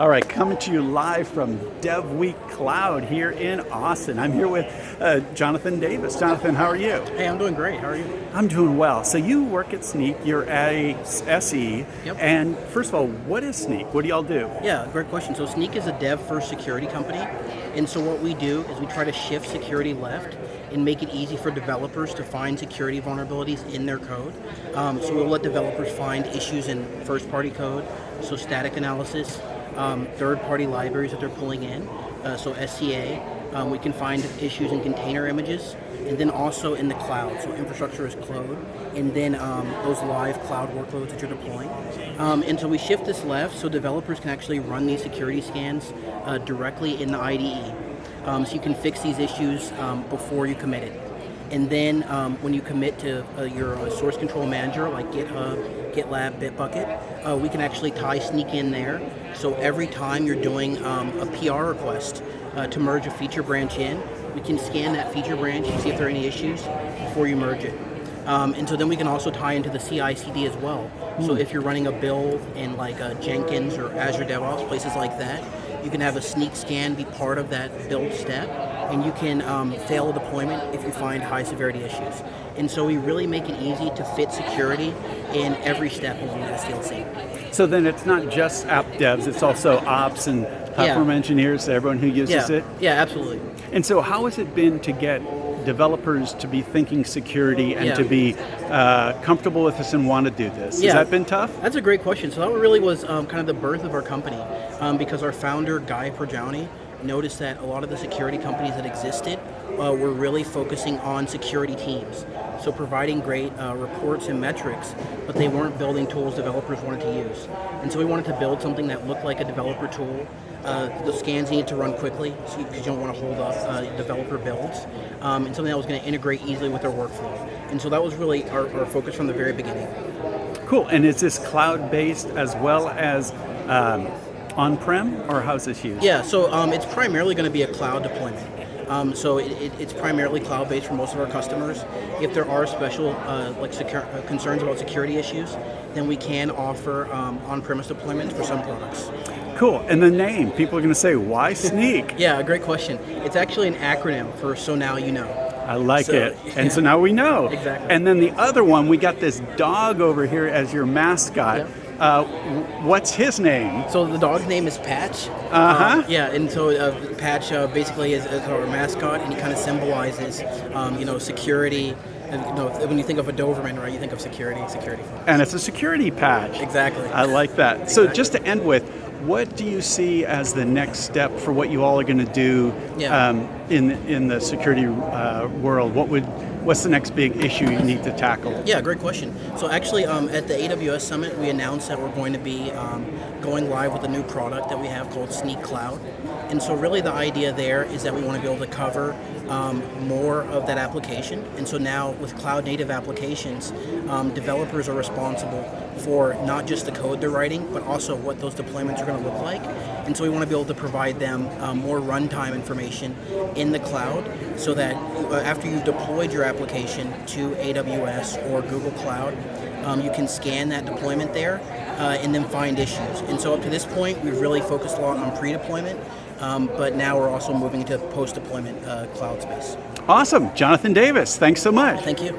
All right, coming to you live from Dev Week Cloud here in Austin. I'm here with Jonathan Davis. Jonathan, how are you? Hey, I'm doing great. How are you? I'm doing well. So you work at Snyk, you're a SE, Yep. and first of all, what is Snyk? What do y'all do? Yeah, great question. So Snyk is a dev-first security company, and so what we do is we try to shift security left and make it easy for developers to find security vulnerabilities in their code. So we'll let developers find issues in first-party code, so static analysis, third-party libraries that they're pulling in, so SCA. We can find issues in container images, and then also in the cloud, so infrastructure as code, and then those live cloud workloads that you're deploying. And so we shift this left so developers can actually run these security scans directly in the IDE. So you can fix these issues before you commit it. And then when you commit to your source control manager like GitHub, GitLab, Bitbucket, we can actually tie Snyk in there. So every time you're doing a PR request to merge a feature branch in, we can scan that feature branch and see if there are any issues before you merge it. And so then we can also tie into the CI/CD as well. So if you're running a build in like Jenkins or Azure DevOps, places like that, you can have a Snyk scan be part of that build step, and you can fail a deployment if you find high severity issues. And so we really make it easy to fit security in every step along the SDLC. So then it's not just app devs, it's also ops and platform engineers, everyone who uses it? Yeah, absolutely. And so how has it been to get developers to be thinking security and to be comfortable with this and want to do this? Has that been tough? That's a great question. So that really was kind of the birth of our company because our founder, Guy Perjani, noticed that a lot of the security companies that existed were really focusing on security teams. So providing great reports and metrics, but they weren't building tools developers wanted to use. And so we wanted to build something that looked like a developer tool. The scans needed to run quickly because you don't want to hold up developer builds, and something that was going to integrate easily with their workflow. And so that was really our focus from the very beginning. Cool. And is this cloud-based as well as on-prem, or how's this used? Yeah, so it's primarily going to be a cloud deployment. So it's primarily cloud-based for most of our customers. If there are special concerns about security issues, then we can offer on-premise deployments for some products. Cool. And the name, people are going to say, why Snyk? Yeah, great question. It's actually an acronym for So Now You Know. I like it. And so now we know. Exactly. And then the other one, we got this dog over here as your mascot. Yep. What's his name? So the dog's name is Patch. Yeah, and so Patch basically is our mascot, and he kind of symbolizes, security. And, when you think of a Doberman, right, you think of security. And it's a security patch. Exactly. I like that. So just to end with, what do you see as the next step for what you all are going to do in the security world? What's the next big issue you need to tackle? Yeah, great question. So actually, at the AWS Summit, we announced that we're going to be going live with a new product that we have called Snyk Cloud. And so really the idea there is that we want to be able to cover more of that application. And so now with cloud native applications, developers are responsible for not just the code they're writing, but also what those deployments are going to look like. And so we want to be able to provide them more runtime information in the cloud so that after you've deployed your application to AWS or Google Cloud, you can scan that deployment there and then find issues. And so up to this point, we've really focused a lot on pre-deployment, but now we're also moving into post-deployment cloud space. Awesome. Jonathan Davis, thanks so much. Thank you.